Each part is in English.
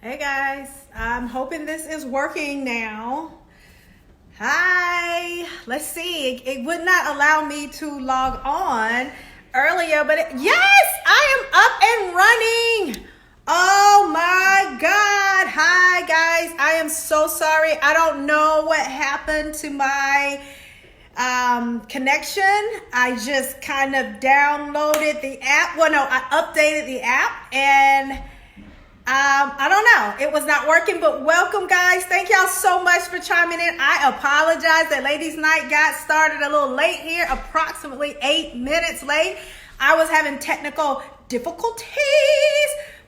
Hey guys, I'm hoping this is working now. Hi, let's see. It would not allow me to log on earlier, but yes, I am up and running. Oh my God. Hi guys, I am so sorry. I don't know what happened to my connection. I just kind of downloaded the app. Well, no, I updated the app and I don't know. It was not working, but welcome, guys. Thank y'all so much for chiming in. I apologize that Ladies Night got started a little late here, approximately 8 minutes late. I was having technical difficulties.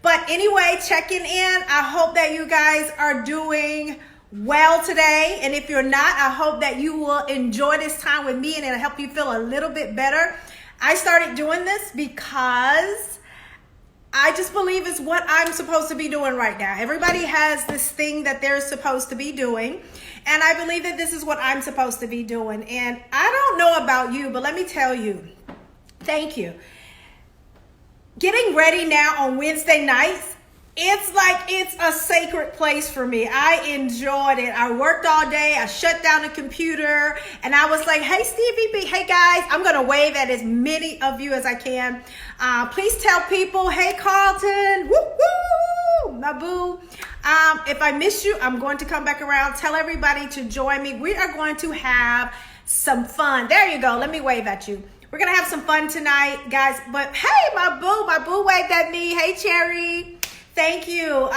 But anyway, checking in. I hope that you guys are doing well today. And if you're not, I hope that you will enjoy this time with me and it'll help you feel a little bit better. I started doing this because I just believe it's what I'm supposed to be doing right now. Everybody has this thing that they're supposed to be doing. And I believe that this is what I'm supposed to be doing. And I don't know about you, but let me tell you, thank you. Getting ready now on Wednesday nights, it's like it's a sacred place for me. I enjoyed it. I worked all day. I shut down the computer and I was like, hey, Stevie B, hey guys, I'm going to wave at as many of you as I can. Please tell people, hey, Carlton, woo, woo, my boo. If I miss you, I'm going to come back around. Tell everybody to join me. We are going to have some fun. There you go. Let me wave at you. We're going to have some fun tonight, guys. But hey, my boo waved at me. Hey, Cherry. Thank you.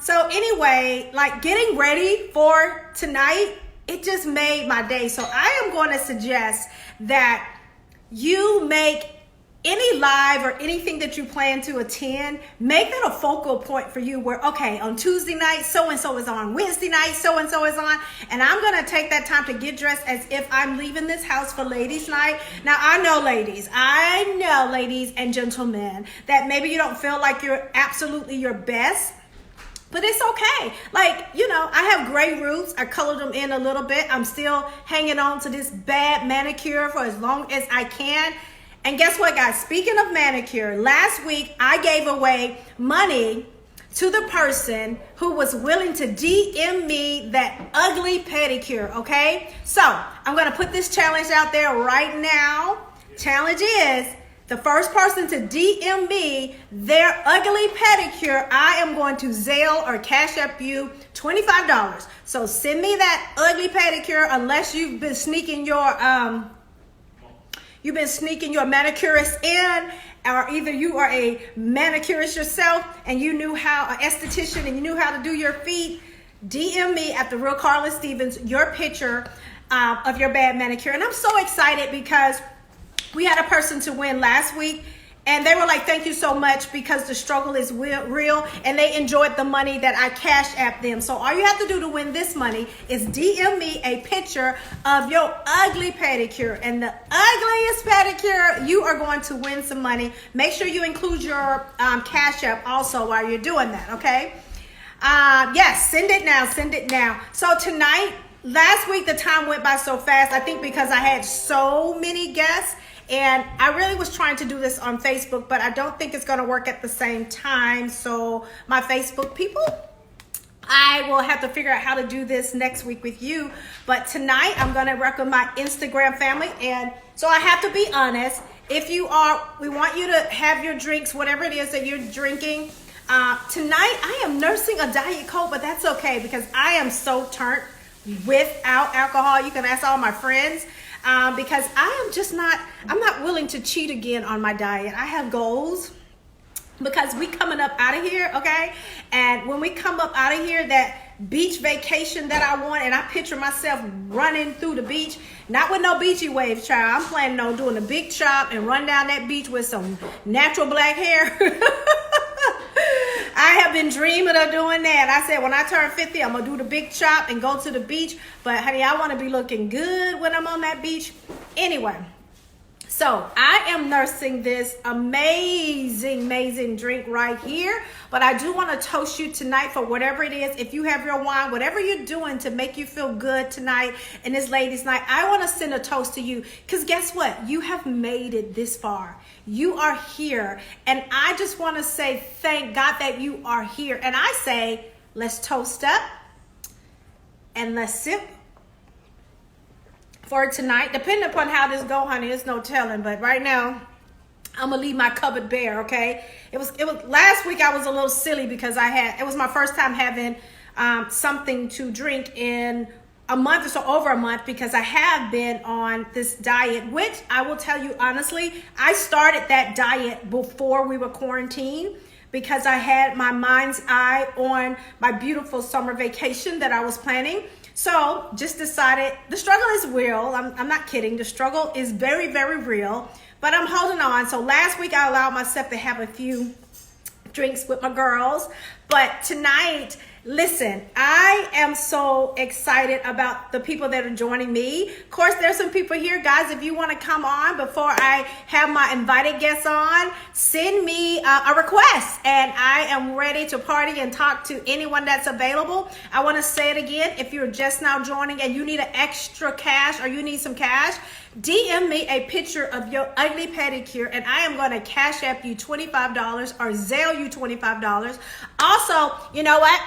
So anyway, like getting ready for tonight, it just made my day. So I am going to suggest that you make any live or anything that you plan to attend, make that a focal point for you where, okay, on Tuesday night, so-and-so is on, Wednesday night, so-and-so is on, and I'm going to take that time to get dressed as if I'm leaving this house for ladies night. Now, I know ladies and gentlemen, that maybe you don't feel like you're absolutely your best, but it's okay. Like, you know, I have gray roots. I colored them in a little bit. I'm still hanging on to this bad manicure for as long as I can. And guess what, guys? Speaking of manicure, last week I gave away money to the person who was willing to DM me that ugly pedicure, okay? So I'm going to put this challenge out there right now. Challenge is the first person to DM me their ugly pedicure, I am going to Zelle or Cash App you $25. So send me that ugly pedicure unless you've been sneaking your manicurist in, or either you are a manicurist yourself and you knew how, an esthetician, and you knew how to do your feet. DM me at the Real Carla Stevens your picture of your bad manicure. And I'm so excited because we had a person to win last week. And they were like, thank you so much because the struggle is real and they enjoyed the money that I Cash App them. So all you have to do to win this money is DM me a picture of your ugly pedicure. And the ugliest pedicure, you are going to win some money. Make sure you include your Cash App also while you're doing that, okay? Yes, send it now. So tonight, last week, the time went by so fast, I think because I had so many guests. And I really was trying to do this on Facebook, but I don't think it's going to work at the same time. So my Facebook people, I will have to figure out how to do this next week with you. But tonight I'm going to work with my Instagram family. And so I have to be honest. If you are, we want you to have your drinks, whatever it is that you're drinking. Tonight I am nursing a Diet Coke, but that's okay because I am so turned without alcohol. You can ask all my friends. Because I'm not willing to cheat again on my diet. I have goals because we coming up out of here, okay? And when we come up out of here, that beach vacation that I want, and I picture myself running through the beach, not with no beachy waves, child. I'm planning on doing a big chop and run down that beach with some natural black hair. I have been dreaming of doing that. I said, when I turn 50, I'm going to do the big chop and go to the beach. But, honey, I want to be looking good when I'm on that beach. Anyway, so I am nursing this amazing drink right here. But I do want to toast you tonight for whatever it is. If you have your wine, whatever you're doing to make you feel good tonight in this ladies' night, I want to send a toast to you. Because guess what? You have made it this far. You are here. And I just want to say thank God that you are here. And I say, Let's toast up and let's sip for tonight. Depending upon how this go, honey, there's no telling. But right now, I'm gonna leave my cupboard bare. Okay. It was last week. I was a little silly because it was my first time having something to drink in a month or so, over a month, because I have been on this diet, which I will tell you honestly, I started that diet before we were quarantined because I had my mind's eye on my beautiful summer vacation that I was planning. So just decided the struggle is real. I'm not kidding. The struggle is very, very real, but I'm holding on. So last week I allowed myself to have a few drinks with my girls, but tonight, listen, I am so excited about the people that are joining me. Of course, there's some people here, guys. If you want to come on before I have my invited guests on, send me a request and I am ready to party and talk to anyone that's available. I want to say it again. If you're just now joining and you need an extra cash or you need some cash, DM me a picture of your ugly pedicure and I am going to cash app you $25 or Zelle you $25. Also, you know what?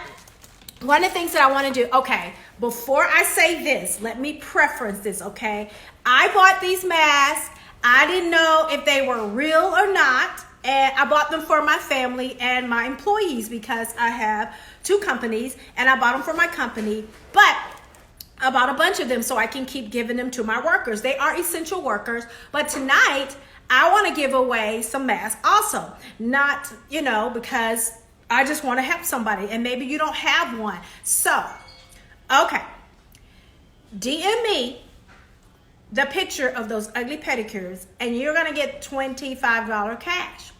One of the things that I want to do, okay, before I say this, let me preference this, okay? I bought these masks. I didn't know if they were real or not. And I bought them for my family and my employees because I have two companies and I bought them for my company. But I bought a bunch of them so I can keep giving them to my workers. They are essential workers. But tonight, I want to give away some masks also. Not, because I just want to help somebody and maybe you don't have one. So, okay. DM me the picture of those ugly pedicures and you're going to get $25 cash.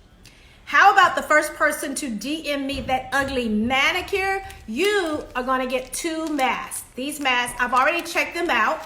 How about the first person to DM me that ugly manicure? You are going to get 2 masks. These masks, I've already checked them out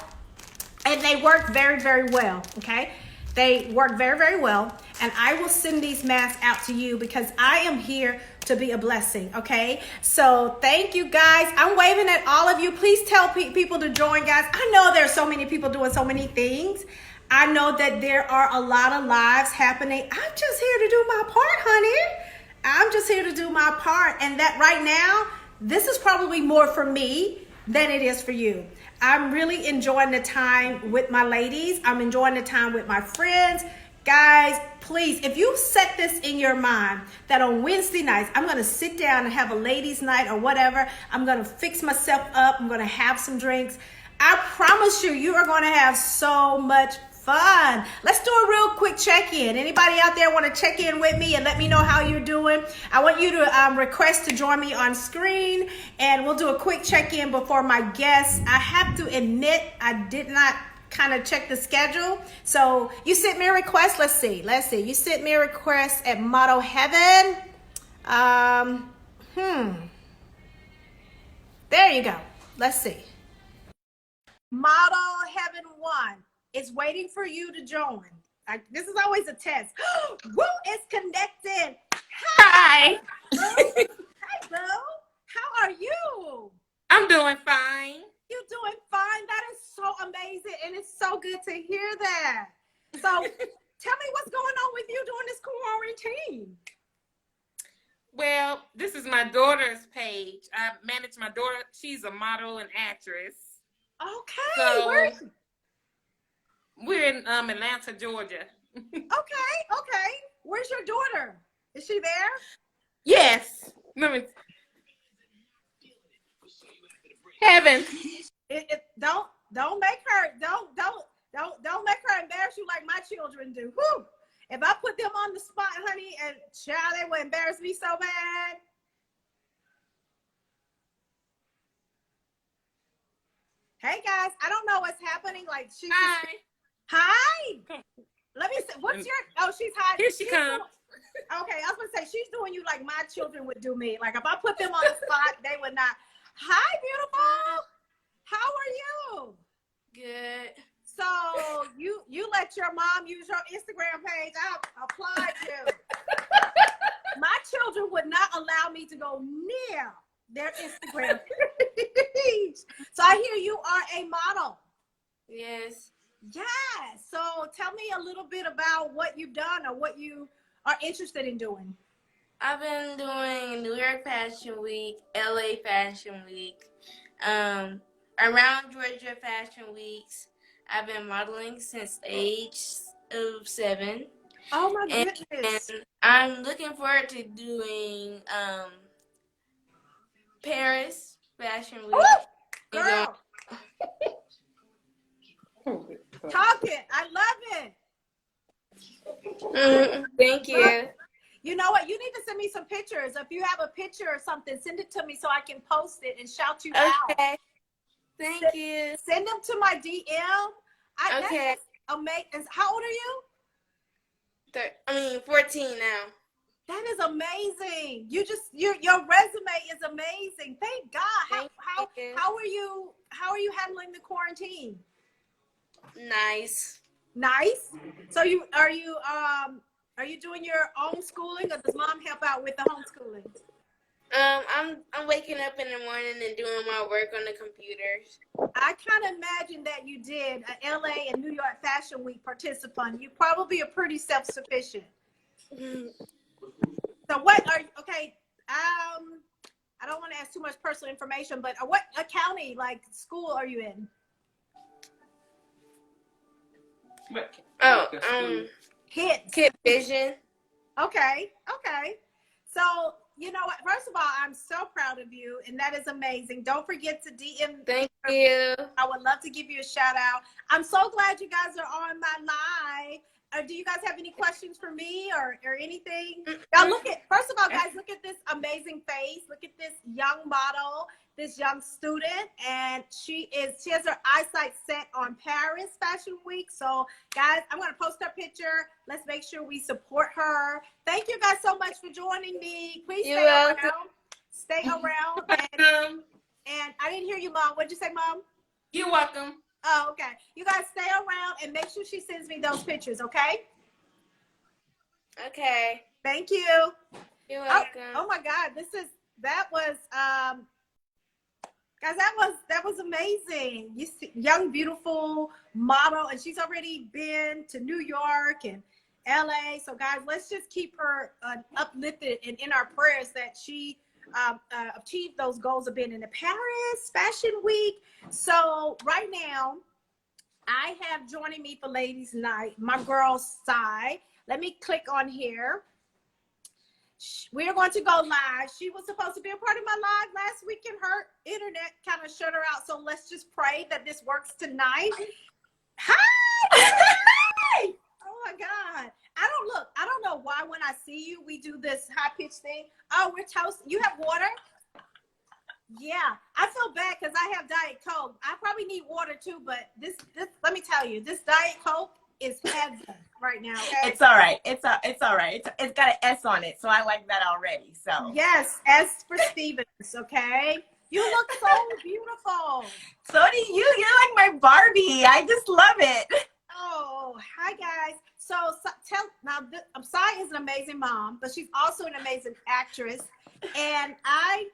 and they work very, very well, okay? They work very, very well. And I will send these masks out to you because I am here to be a blessing, okay? So thank you, guys. I'm waving at all of you. Please tell people to join, guys. I know there's so many people doing so many things. I know that there are a lot of lives happening. I'm just here to do my part, honey. I'm just here to do my part. And that right now, this is probably more for me than it is for you. I'm really enjoying the time with my ladies. I'm enjoying the time with my friends. Guys, please, if you set this in your mind that on Wednesday nights, I'm going to sit down and have a ladies night or whatever. I'm going to fix myself up. I'm going to have some drinks. I promise you, you are going to have so much fun. Let's do a real quick check-in. Anybody out there want to check in with me and let me know how you're doing? I want you to request to join me on screen and we'll do a quick check-in before my guests. I have to admit, I did not kind of check the schedule. So you sent me a request. Let's see. You sent me a request at Motto Heaven. There you go. Let's see. Model Heaven 1 is waiting for you to join. This is always a test. Woo is connected. Hi. Hi, Boo. How are you? I'm doing fine. You're doing fine. That is so amazing, and it's so good to hear that. So tell me what's going on with you during this quarantine. Well, this is my daughter's page. I manage my daughter. She's a model and actress. Okay. So Where is she? we're in Atlanta, Georgia. Okay. Where's your daughter? Is she there? Yes. Let me. Heaven. Don't make her embarrass you like my children do. Whew. If I put them on the spot, honey, and child, they would embarrass me so bad. Hey guys, I don't know what's happening. Like she's hi. Let me see. What's your? Oh, she's hiding. Here she comes. Okay, I was gonna say she's doing you like my children would do me. Like if I put them on the spot, they would not. Hi, beautiful. How are you? Good. So you let your mom use your Instagram page. I applaud you. My children would not allow me to go near their Instagram page. So I hear you are a model. Yes. Yeah. So tell me a little bit about what you've done or what you are interested in doing. I've been doing New York Fashion Week, LA Fashion Week, around Georgia Fashion Weeks. I've been modeling since the age of 7. Oh my And goodness. I'm looking forward to doing Paris Fashion Week. Oh, And going, girl, talking. I love it. thank Love you. it. You know what? You need to send me some pictures. If you have a picture or something, send it to me so I can post it and shout you out. Okay. Thank you. Send them to my DM. Okay. That's amazing. How old are you? 14 now. That is amazing. Your resume is amazing. Thank God. Thank you. How are you handling the quarantine? Nice. Nice. So are you doing your own schooling, or does mom help out with the homeschooling? I'm waking up in the morning and doing my work on the computers. I kind of imagine that you did a LA and New York Fashion Week participant. You probably are pretty self-sufficient. So what are okay? I don't want to ask too much personal information, but what county, like school, are you in? Kid Vision. Okay. So you know what? First of all, I'm so proud of you, and that is amazing. Don't forget to DM. Thank you. I would love to give you a shout out. I'm so glad you guys are on my live. Do you guys have any questions for me or anything? Now first of all, guys, look at this amazing face. Look at this young model, this young student, and she has her eyesight set on Paris Fashion Week. So guys, I'm going to post her picture. Let's make sure we support her. Thank you guys so much for joining me. Please stay around. Stay around. And I didn't hear you, Mom. What'd you say, Mom? You're welcome. Oh, okay. You guys stay around and make sure she sends me those pictures, okay? Okay. Thank you. You're welcome. Oh my God, that was guys, that was amazing. You see, young, beautiful model, and she's already been to New York and LA. So guys, let's just keep her uplifted and in our prayers that she achieve those goals of being in the Paris Fashion Week. So right now, I have joining me for Ladies Night, my girl Sai. Let me click on here. We're going to go live. She was supposed to be a part of my live last week, and her internet kind of shut her out. So let's just pray that this works tonight. Hi! Hi! Oh my God. I don't know why when I see you, we do this high-pitched thing. Oh, we're toasting. You have water? Yeah. I feel bad because I have Diet Coke. I probably need water too, but this let me tell you, this Diet Coke is heavy right now. Okay? It's all right. It's all right. It's got an S on it, so I like that already. So yes, S for Stevens, okay? You look so beautiful. So do you. You're like my Barbie. I just love it. Oh, hi guys. So Sai is an amazing mom, but she's also an amazing actress. And I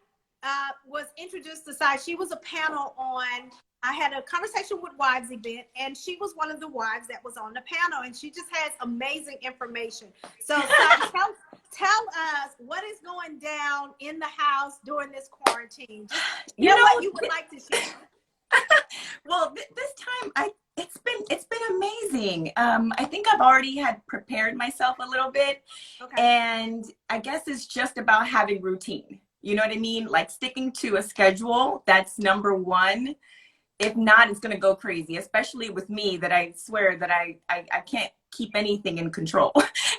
was introduced to Sai. She was a panel on, I had a conversation with wives event, and she was one of the wives that was on the panel, and she just has amazing information. So Sai, tell us what is going down in the house during this quarantine. Just, you know what you would like to share. Well, this time it's been amazing. I think I've already had prepared myself a little bit, and I guess it's just about having routine. You know what I mean? Like sticking to a schedule. That's number one. If not, it's gonna go crazy. Especially with me, that I swear that I can't keep anything in control.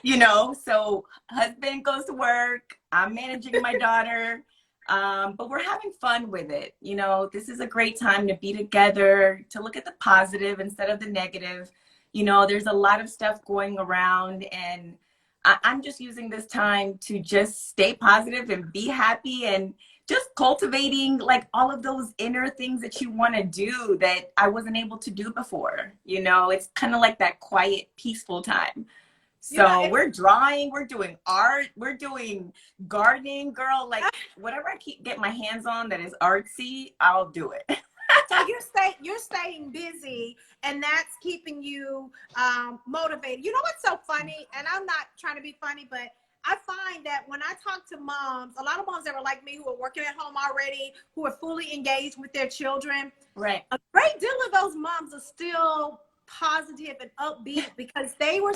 You know. So husband goes to work. I'm managing my daughter. But we're having fun with it. You know, this is a great time to be together, to look at the positive instead of the negative. You know, there's a lot of stuff going around, and I'm just using this time to just stay positive and be happy, and just cultivating like all of those inner things that you want to do that I wasn't able to do before. You know, it's kind of like that quiet, peaceful time. So we're drawing, we're doing art, we're doing gardening, girl, like whatever I get my hands on that is artsy, I'll do it. So you're staying busy, and that's keeping you motivated. You know what's so funny? And I'm not trying to be funny, but I find that when I talk to moms, a lot of moms that are like me who are working at home already, who are fully engaged with their children, Right. a great deal of those moms are still positive and upbeat because they were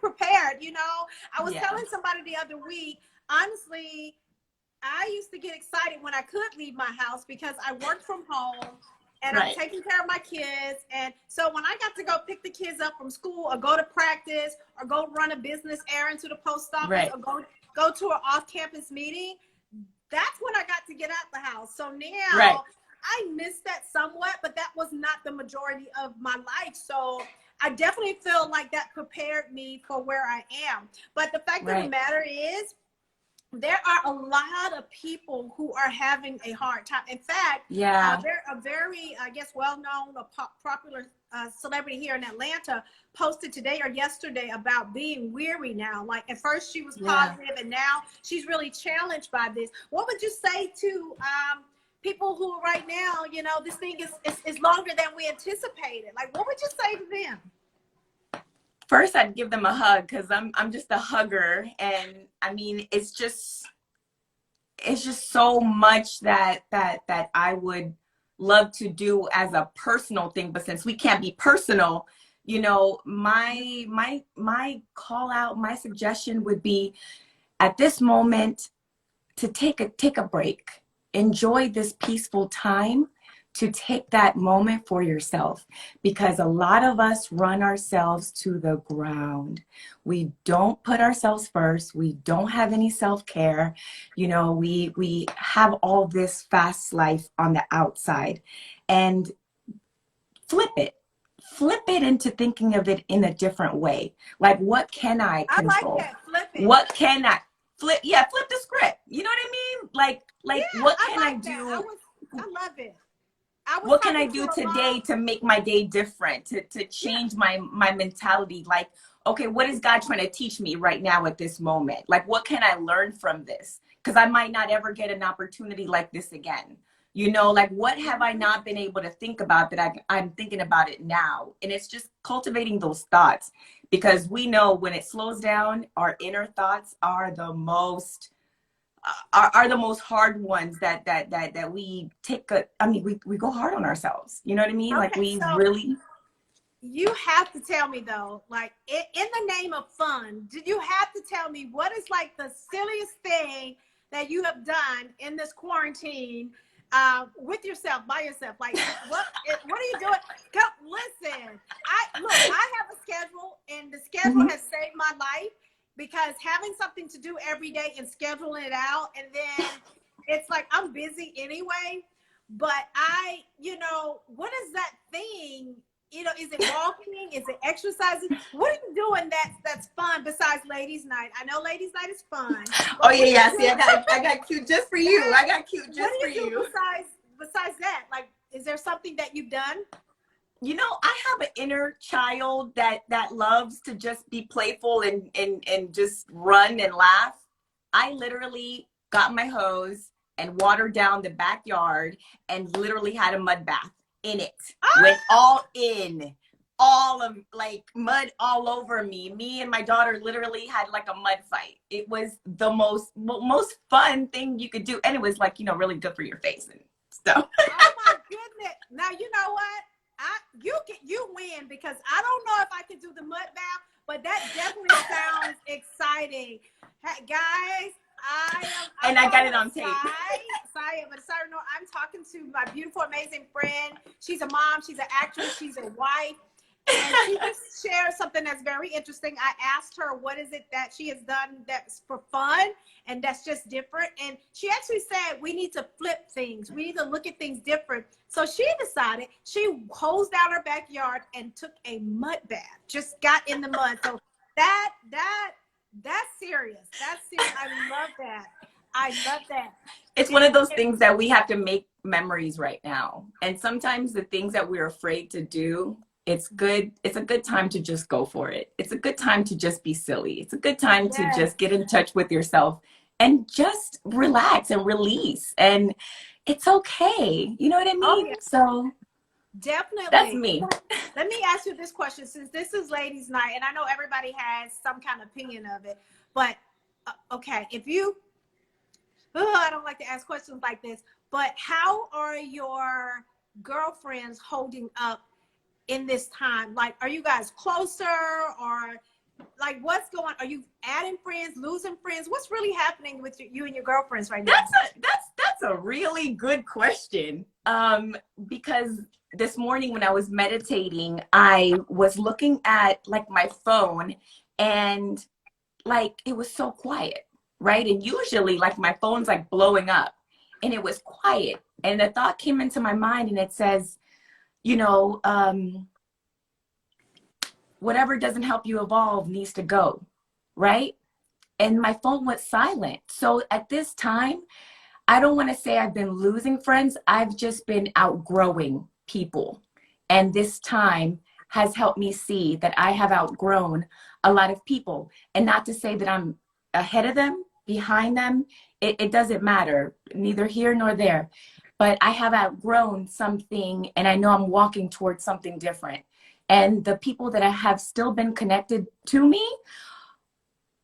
prepared. You know, I was telling somebody the other week, honestly, I used to get excited when I could leave my house because I worked from home and I'm taking care of my kids. And so when I got to go pick the kids up from school or go to practice or go run a business errand to the post office or go to an off-campus meeting, that's when I got to get out the house. So now I miss that somewhat, but that was not the majority of my life. So I definitely feel like that prepared me for where I am. But the fact of the matter is, there are a lot of people who are having a hard time. In fact, they're a very, I guess, well-known or popular celebrity here in Atlanta posted today or yesterday about being weary now. Like at first she was positive and now she's really challenged by this. What would you say to people who right now, you know, this thing is longer than we anticipated? Like, what would you say to them? First, I'd give them a hug because I'm just a hugger, and I mean it's just so much that I would love to do as a personal thing, but since we can't be personal, you know, my call out, my suggestion would be at this moment to take a break, enjoy this peaceful time. To take that moment for yourself, because a lot of us run ourselves to the ground. We don't put ourselves first. We don't have any self-care. You know, we have all this fast life on the outside, and flip it into thinking of it in a different way. Like, what can I control? I like that. Flip it. What can I flip? Yeah, flip the script. You know what I mean? Like what can I do? I love it. What can I do today to make my day different, to change my mentality? Like, okay, what is God trying to teach me right now at this moment? Like, what can I learn from this? Because I might not ever get an opportunity like this again. You know, like, what have I not been able to think about that I'm thinking about it now? And it's just cultivating those thoughts, because we know when it slows down, our inner thoughts are the most hard ones that we take we go hard on ourselves. You know what I mean? Like, we really. You have to tell me though, like in the name of fun, did you have to tell me what is like the silliest thing that you have done in this quarantine with yourself, by yourself? Like what are you doing? Listen, I have a schedule, and the schedule has saved my life. Because having something to do every day and scheduling it out, and then it's like I'm busy anyway, but you know, what is that thing? You know, is it walking? Is it exercising? What are you doing that's fun besides Ladies Night? I know Ladies Night is fun. Oh yeah. See, I got cute just for you. I got cute just for you. What do you do besides that? Like, is there something that you've done? You know, I have an inner child that loves to just be playful and just run and laugh. I literally got my hose and watered down the backyard and literally had a mud bath in it. Went all in, all of like mud all over me. Me and my daughter literally had like a mud fight. It was the most fun thing you could do. And it was like, you know, really good for your face and stuff. Oh my goodness. Now, you know what? You win, because I don't know if I can do the mud bath, but that definitely sounds exciting. Hey, guys, I got it on tape. Sorry, no, I'm talking to my beautiful, amazing friend. She's a mom, she's an actress, she's a wife, and she just shared something that's very interesting. I asked her what is it that she has done that's for fun and that's just different, and she actually said we need to flip things. We need to look at things different. So she decided she hosed down her backyard and took a mud bath. Just got in the mud. So that's serious. That's serious. I love that. It's one of those things that we have to make memories right now. And sometimes the things that we're afraid to do, it's a good time to just go for it. It's a good time to just be silly. It's a good time to just get in touch with yourself and just relax and release. And it's okay. You know what I mean? Oh, yeah. So definitely. That's me. Let me ask you this question, since this is Ladies Night, and I know everybody has some kind of opinion of it, but okay, if you, I don't like to ask questions like this, but how are your girlfriends holding up in this time? Like, are you guys closer, or like what's going, are you adding friends, losing friends? What's really happening with you and your girlfriends right now? That's a really good question. Because this morning when I was meditating, I was looking at like my phone, and like it was so quiet, right? And usually like my phone's like blowing up, and it was quiet. And the thought came into my mind, and it says, you know, whatever doesn't help you evolve needs to go, right? And my phone went silent. So at this time, I don't want to say I've been losing friends. I've just been outgrowing people. And this time has helped me see that I have outgrown a lot of people. And not to say that I'm ahead of them, behind them. It doesn't matter, neither here nor there. But I have outgrown something, and I know I'm walking towards something different. And the people that I have still been connected to me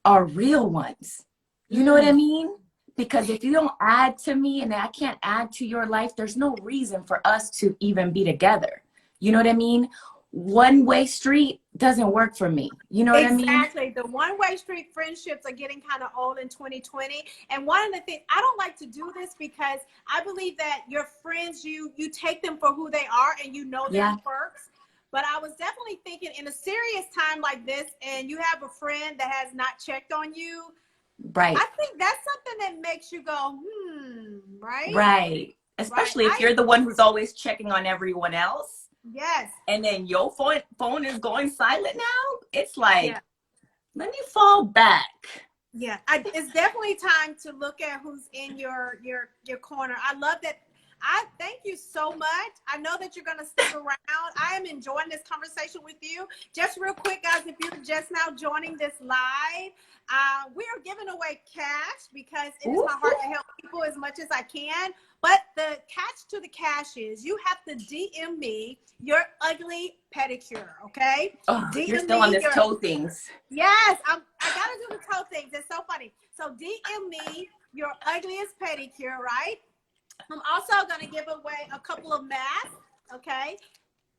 are real ones. You know what I mean? Because if you don't add to me and I can't add to your life, there's no reason for us to even be together. You know what I mean? One-way street doesn't work for me. You know what I mean? Exactly. The one-way street friendships are getting kind of old in 2020. And one of the things, I don't like to do this because I believe that your friends, you take them for who they are and you know their quirks. But I was definitely thinking in a serious time like this, and you have a friend that has not checked on you. Right. I think that's something that makes you go, right? Right. Especially if you're the one who's always checking on everyone else. Yes. And then your phone is going silent now. It's like, let me fall back. Yeah. It's definitely time to look at who's in your corner. I love that. I thank you so much. I know that you're going to stick around. I am enjoying this conversation with you. Just real quick, guys, if you're just now joining this live, we are giving away cash because it is my heart to help people as much as I can. But the catch to the cash is you have to DM me your ugly pedicure, okay? Oh, DM you're still on this toe things. Yes, I got to do the toe things. It's so funny. So DM me your ugliest pedicure, right? I'm also going to give away a couple of masks, okay?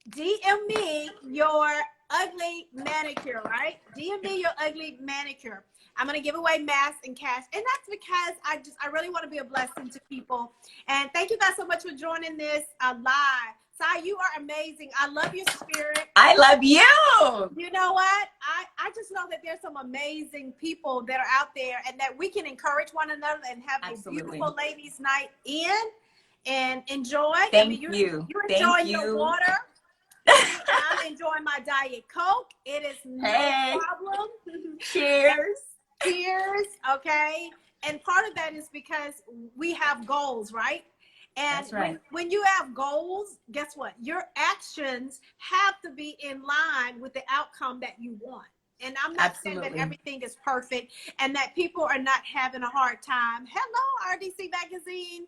DM me your ugly manicure, right? DM me your ugly manicure. I'm going to give away masks and cash. And that's because I really want to be a blessing to people. And thank you guys so much for joining this live. Sai, you are amazing. I love your spirit. I love you. You know what? I just know that there's some amazing people that are out there and that we can encourage one another and have a beautiful ladies' night in and enjoy. Thank you. You're enjoying your water. I'm enjoying my Diet Coke. It is no problem. Cheers. Cheers. Okay. And part of that is because we have goals, right? And when you have goals, guess what? Your actions have to be in line with the outcome that you want. And I'm not saying that everything is perfect and that people are not having a hard time. Hello, RDC Magazine.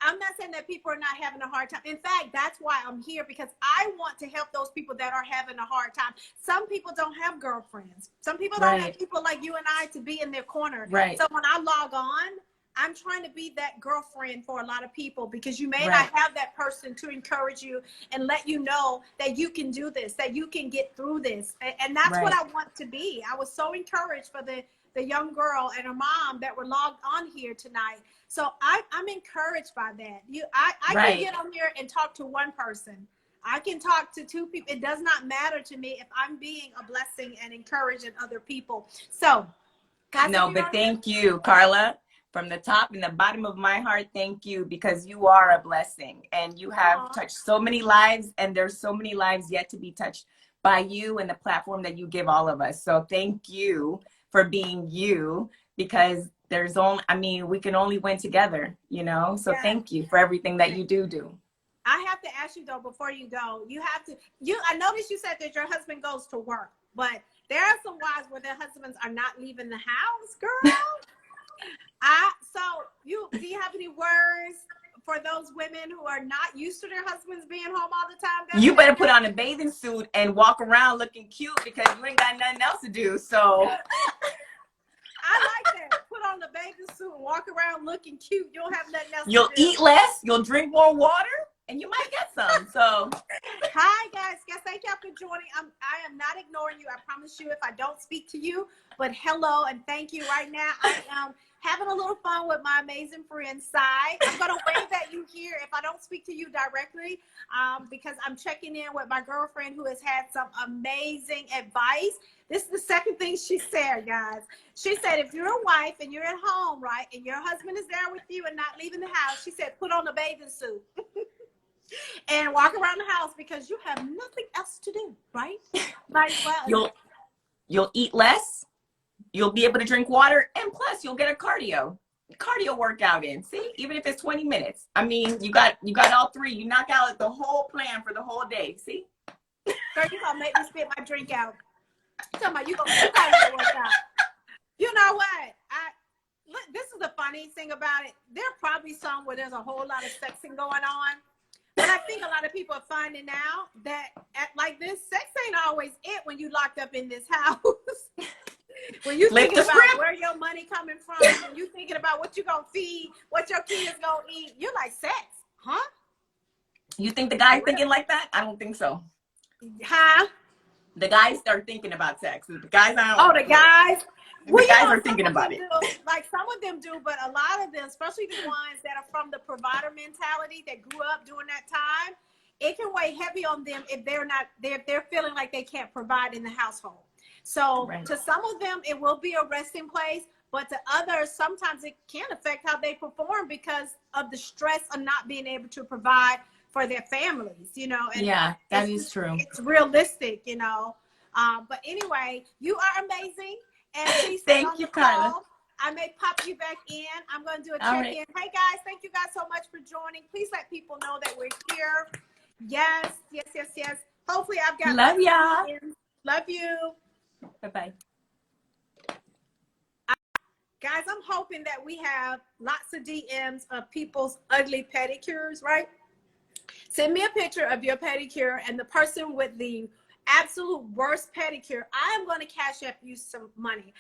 I'm not saying that people are not having a hard time. In fact, that's why I'm here, because I want to help those people that are having a hard time. Some people don't have girlfriends. Some people don't have people like you and I to be in their corner. Right. So when I log on, I'm trying to be that girlfriend for a lot of people, because you may not have that person to encourage you and let you know that you can do this, that you can get through this. And that's what I want to be. I was so encouraged for the young girl and her mom that were logged on here tonight. So I'm encouraged by that. I can get on here and talk to one person. I can talk to two people. It does not matter to me if I'm being a blessing and encouraging other people. So, guys, but thank you, Carla. From the top and the bottom of my heart, thank you, because you are a blessing and you have touched so many lives, and there's so many lives yet to be touched by you and the platform that you give all of us. So thank you for being you, because there's only, we can only win together, you know? So thank you for everything that you do. I have to ask you though, before you go, I noticed you said that your husband goes to work, but there are some wives where their husbands are not leaving the house, girl. Do you have any words for those women who are not used to their husbands being home all the time? You better put on a bathing suit and walk around looking cute, because you ain't got nothing else to do. So I like that. Put walk around looking cute. You don't have nothing else You'll to do. eat less, you'll drink more water, and you might get some. So Hi guys, thank y'all for joining. I am not ignoring you. I promise you if I don't speak to you, but hello and thank you right now. I am having a little fun with my amazing friend Sai. I'm gonna wave at you here if I don't speak to you directly, because I'm checking in with my girlfriend who has had some amazing advice. This is the second thing she said, guys. She said, if you're a wife and you're at home, right, and your husband is there with you and not leaving the house, she said, put on a bathing suit and walk around the house because you have nothing else to do, right? Might as well. you'll eat less, you'll be able to drink water, and plus you'll get a cardio workout in. See, even if it's 20 minutes. I mean, you got all three. You knock out the whole plan for the whole day. See? Girl, you gonna make me spit my drink out. Talking about you gotta work out. You know what? Look, this is the funny thing about it. There are probably some where there's a whole lot of sexing going on. But I think a lot of people are finding out that like this, sex ain't always it when you locked up in this house. When you thinking about where your money coming from, when you thinking about what you gonna feed, what your kids gonna eat, you're like, sex, huh? You think the guy's thinking like that? I don't think so. Huh? The guys start thinking about sex. The guys aren't. Oh, the guys. The guys are thinking about it. Like some of them do, but a lot of them, especially the ones that are from the provider mentality that grew up during that time, it can weigh heavy on them if they're feeling like they can't provide in the household. So to some of them, it will be a resting place, but to others, sometimes it can affect how they perform because of the stress of not being able to provide for their families, you know. And yeah, that is true. It's realistic, you know. But anyway, you are amazing. And please thank you, Carla. I may pop you back in. I'm going to do a check-in. Hey, guys, thank you guys so much for joining. Please let people know that we're here. Yes. Hopefully, I've got love y'all. Love you. Bye-bye. Guys, I'm hoping that we have lots of DMs of people's ugly pedicures, right? Send me a picture of your pedicure and the person with the absolute worst pedicure. I am going to cash app you some money.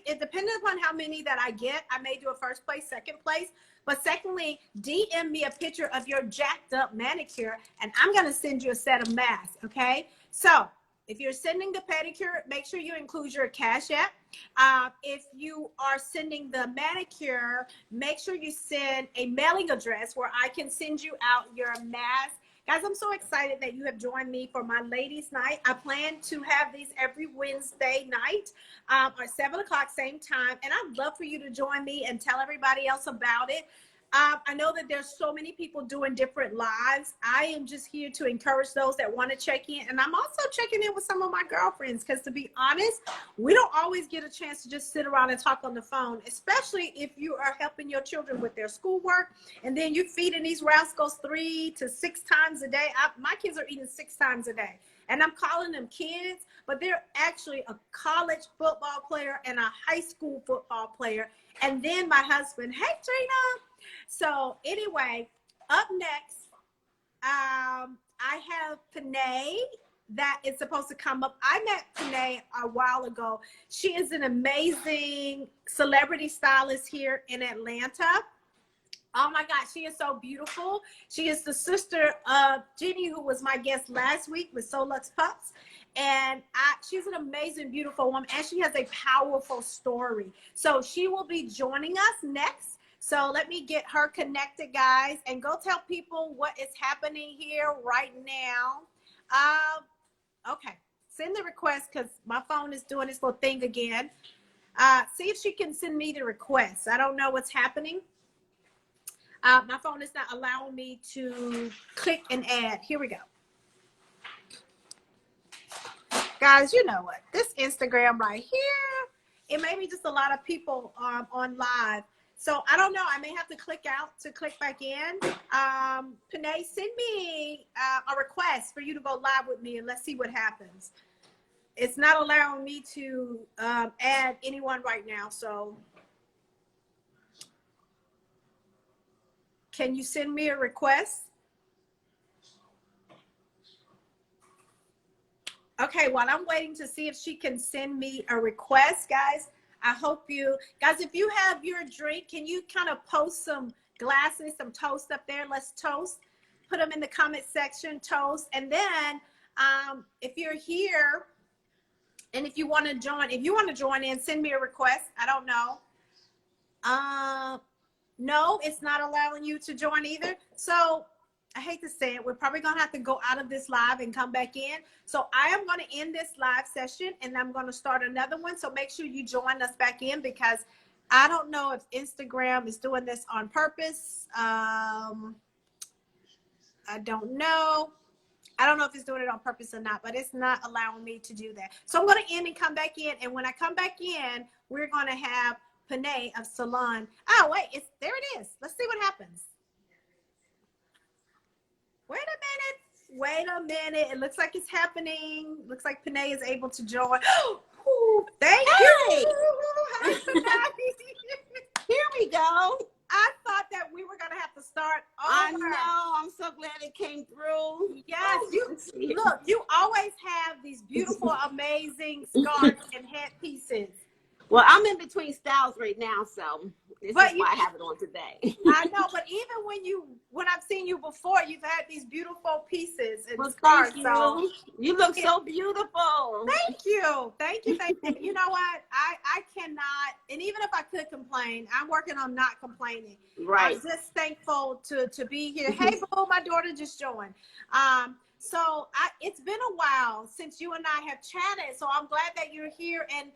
It depends upon how many that I get. I may do a first place, second place. But secondly, DM me a picture of your jacked up manicure and I'm going to send you a set of masks. Okay. So if you're sending the pedicure, make sure you include your cash app. If you are sending the manicure, make sure you send a mailing address where I can send you out your mask. Guys, I'm so excited that you have joined me for my ladies' night. I plan to have these every Wednesday night at 7 o'clock, same time. And I'd love for you to join me and tell everybody else about it. I know that there's so many people doing different lives. I am just here to encourage those that want to check in. And I'm also checking in with some of my girlfriends because to be honest, we don't always get a chance to just sit around and talk on the phone, especially if you are helping your children with their schoolwork. And then you're feeding these rascals 3 to 6 times a day. My kids are eating 6 times a day. And I'm calling them kids, but they're actually a college football player and a high school football player. And then my husband, hey, Trina. So anyway, up next, I have Panay that is supposed to come up. I met Panay a while ago. She is an amazing celebrity stylist here in Atlanta. Oh my God, she is so beautiful. She is the sister of Jenny, who was my guest last week with Solux Pups. And she's an amazing, beautiful woman. And she has a powerful story. So she will be joining us next. So let me get her connected, guys. And go tell people what is happening here right now. Okay, send the request because my phone is doing this little thing again. See if she can send me the request. I don't know what's happening. My phone is not allowing me to click and add. Here we go. Guys, you know what? This Instagram right here, it may be just a lot of people on live. So I don't know. I may have to click out to click back in. Panay, send me a request for you to go live with me and let's see what happens. It's not allowing me to add anyone right now. So can you send me a request? Okay, while I'm waiting to see if she can send me a request, guys, I hope you guys, if you have your drink, can you kind of post some glasses, some toast up there? Let's toast. Put them in the comment section, toast. And then if you're here and if you want to join in, send me a request. I don't know. No, it's not allowing you to join either. So I hate to say it, we're probably going to have to go out of this live and come back in. So I am going to end this live session and I'm going to start another one. So make sure you join us back in, because I don't know if Instagram is doing this on purpose. I don't know. I don't know if it's doing it on purpose or not, but it's not allowing me to do that. So I'm going to end and come back in. And when I come back in, we're going to have Panay of Salon. Oh, wait, there it is. Let's see what happens. Wait a minute. It looks like it's happening. Looks like Panay is able to join. Ooh, thank you. Hi, Panay. Here we go. I thought that we were going to have to start over. I know. I'm so glad it came through. Yes, look, you always have these beautiful, amazing scarves and headpieces. Well, I'm in between styles right now, so this is why I have it on today. I know, but even when I've seen you before, you've had these beautiful pieces and well, scarves. Thank you. So You look so beautiful. Thank you. You know what? I cannot, and even if I could complain, I'm working on not complaining. Right. I'm just thankful to be here. Hey, boo, my daughter just joined. So it's been a while since you and I have chatted. So I'm glad that you're here and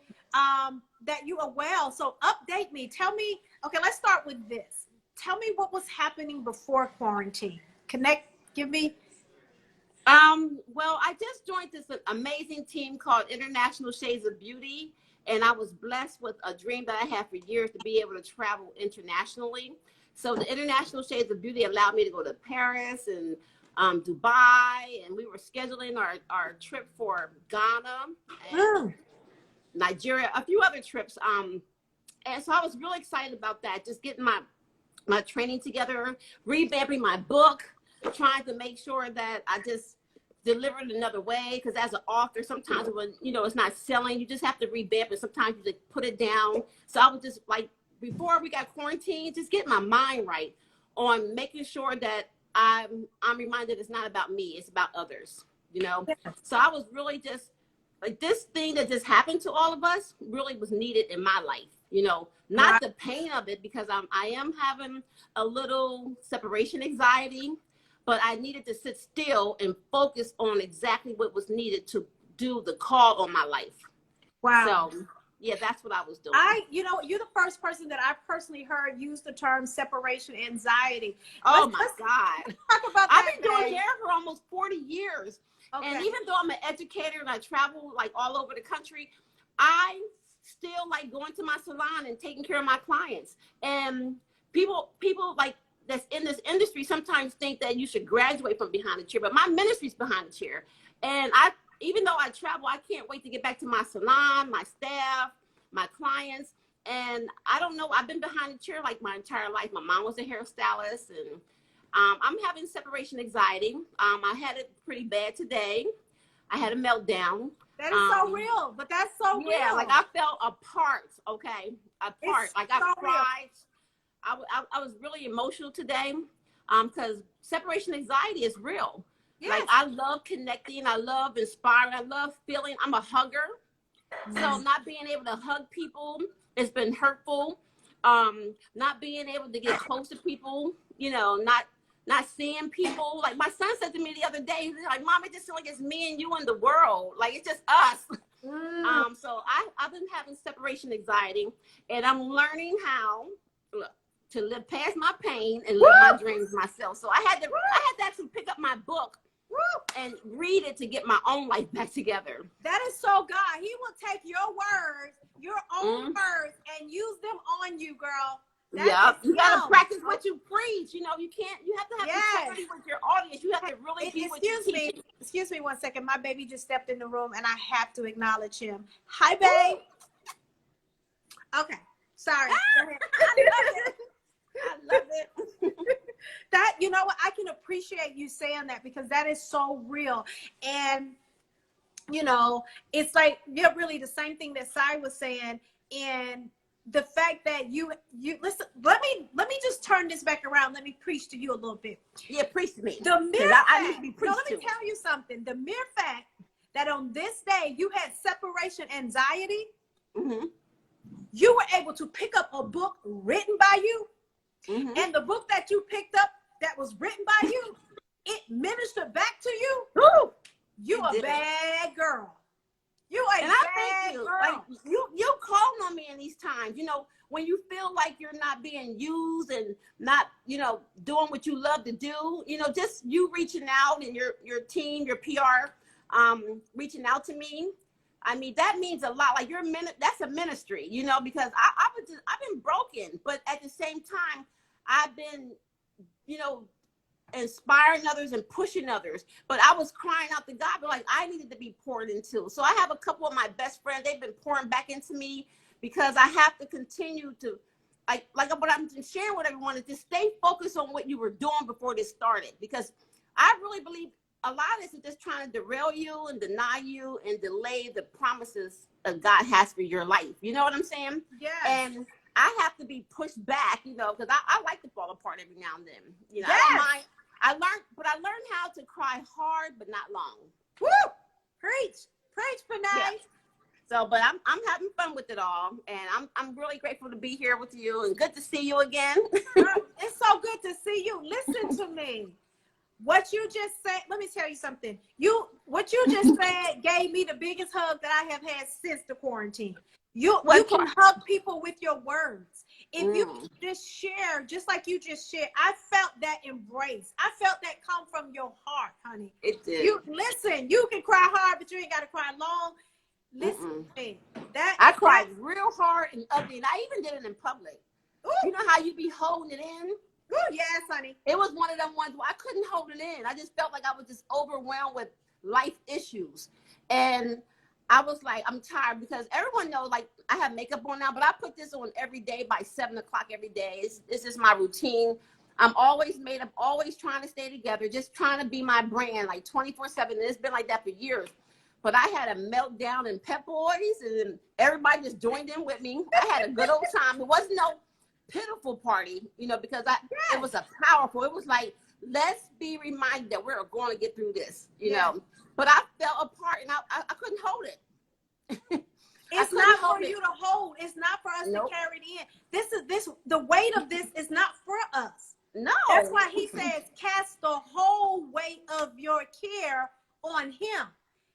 that you are well. So update me. Tell me. Okay, let's start with this. Tell me what was happening before quarantine. Give me. Well, I just joined this amazing team called International Shades of Beauty, and I was blessed with a dream that I had for years to be able to travel internationally. So the International Shades of Beauty allowed me to go to Paris and Dubai, and we were scheduling our trip for Ghana and Nigeria, a few other trips. And so I was really excited about that, just getting my training together, revamping my book, trying to make sure that I just delivered another way. Because as an author, sometimes when, it's not selling, you just have to revamp it. Sometimes you just put it down. So I was just like, before we got quarantined, just getting my mind right on making sure that I'm reminded it's not about me, it's about others, So I was really just like, this thing that just happened to all of us really was needed in my life, not the pain of it, because I am having a little separation anxiety, but I needed to sit still and focus on exactly what was needed to do the call on my life. Wow. So yeah, that's what I was doing. You're the first person that I personally heard use the term separation anxiety. Oh my God. Talk about that. I've been doing hair for almost 40 years. Okay. And even though I'm an educator and I travel like all over the country, I still like going to my salon and taking care of my clients. And people like that's in this industry sometimes think that you should graduate from behind the chair, but my ministry's behind the chair. And even though I travel, I can't wait to get back to my salon, my staff, my clients. And I don't know, I've been behind the chair like my entire life. My mom was a hairstylist, and I'm having separation anxiety. I had it pretty bad today. I had a meltdown. That is so real, but that's so real. Yeah, like I felt apart, okay? Apart. Like I cried. I was really emotional today because separation anxiety is real. Yes. Like I love connecting. I love inspiring. I love feeling. I'm a hugger. So not being able to hug people has been hurtful. Not being able to get close to people, not seeing people. Like my son said to me the other day, he's like, Mom, it just feels like it's me and you in the world. Like it's just us. So I've been having separation anxiety, and I'm learning how to live past my pain and live my dreams myself. So I had to actually pick up my book and read it to get my own life back together. That is so God. He will take your words, your own words, and use them on you, girl. Yeah, you gotta practice what you preach. You have to have integrity with your audience. You have to really be what you teach. Excuse me 1 second. My baby just stepped in the room and I have to acknowledge him. Hi, babe. Okay. Sorry. I love it. That, you know what, I can appreciate you saying that, because that is so real. And it's like, really the same thing that Sai was saying. in the fact that you listen. Let me just turn this back around. Let me preach to you a little bit. Yeah, preach to me. The mere I need to be fact, preached let me to. tell you something. The mere fact that on this day you had separation anxiety, Mm-hmm. you were able to pick up a book written by you, Mm-hmm. and the book that you picked up that was written by you, it ministered back to you. Woo! You It a did. bad girl. You a And I bad thank you. girl. Like you calling on me in these times, you know, when you feel like you're not being used and not, you know, doing what you love to do, you know, just you reaching out and your team, your PR, reaching out to me. I mean, that means a lot. Like that's a ministry, you know, because I've been broken, but at the same time, I've been, you know, inspiring others and pushing others. But I was crying out to God, but like I needed to be poured into. So I have a couple of my best friends, they've been pouring back into me because I have to continue to like what I'm sharing with everyone is just stay focused on what you were doing before this started. Because I really believe a lot of this is just trying to derail you and deny you and delay the promises that God has for your life. You know what I'm saying? Yes. And I have to be pushed back, you know, because I like to fall apart every now and then. You know, Yes. I don't mind. I learned how to cry hard but not long. Woo! Preach, Panay. Yeah. So, but I'm having fun with it all, and I'm really grateful to be here with you, and good to see you again. It's so good to see you. Listen to me. What you just said, let me tell you something. What you just said gave me the biggest hug that I have had since the quarantine. You can hug people with your words. If you just share, just like you just shared, I felt that embrace. I felt that come from your heart, honey. It did. You listen, you can cry hard, but you ain't got to cry long. Listen to me. I cried real hard and ugly, and I even did it in public. Ooh. You know how you be holding it in? Ooh, yes, honey. It was one of them ones where I couldn't hold it in. I just felt like I was just overwhelmed with life issues. And I was like, I'm tired because everyone knows, like, I have makeup on now, but I put this on every day by 7 o'clock every day. It's just my routine. I'm always made up, always trying to stay together, just trying to be my brand, like 24/7. And it's been like that for years. But I had a meltdown in Pep Boys, and everybody just joined in with me. I had a good old time. It wasn't no pitiful party, you know, because it was it was like, let's be reminded that we're going to get through this, you know. But I fell apart, and I couldn't hold it. It's not for you to hold. It's not for us to carry it in. The weight of this is not for us. No. That's why he says, cast the whole weight of your care on him.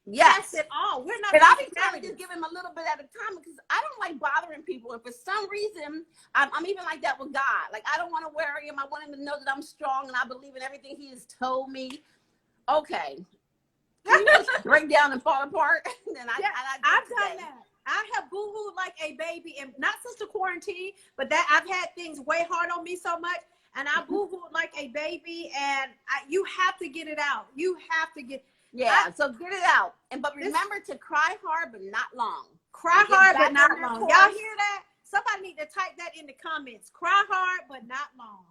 Yes. Cast it all. We're not. And I'll be trying to just give him a little bit at a time because I don't like bothering people. And for some reason, I'm even like that with God. Like, I don't want to worry him. I want him to know that I'm strong and I believe in everything he has told me. Okay. Can you just break down and fall apart? Then I've done that. I have boo-hooed like a baby, and not since the quarantine, but that I've had things weigh hard on me so much, and I boo-hooed like a baby, and you have to get it out. You have to get. So get it out, but remember to cry hard but not long. Cry hard but not long. Y'all hear that? Somebody need to type that in the comments. Cry hard but not long.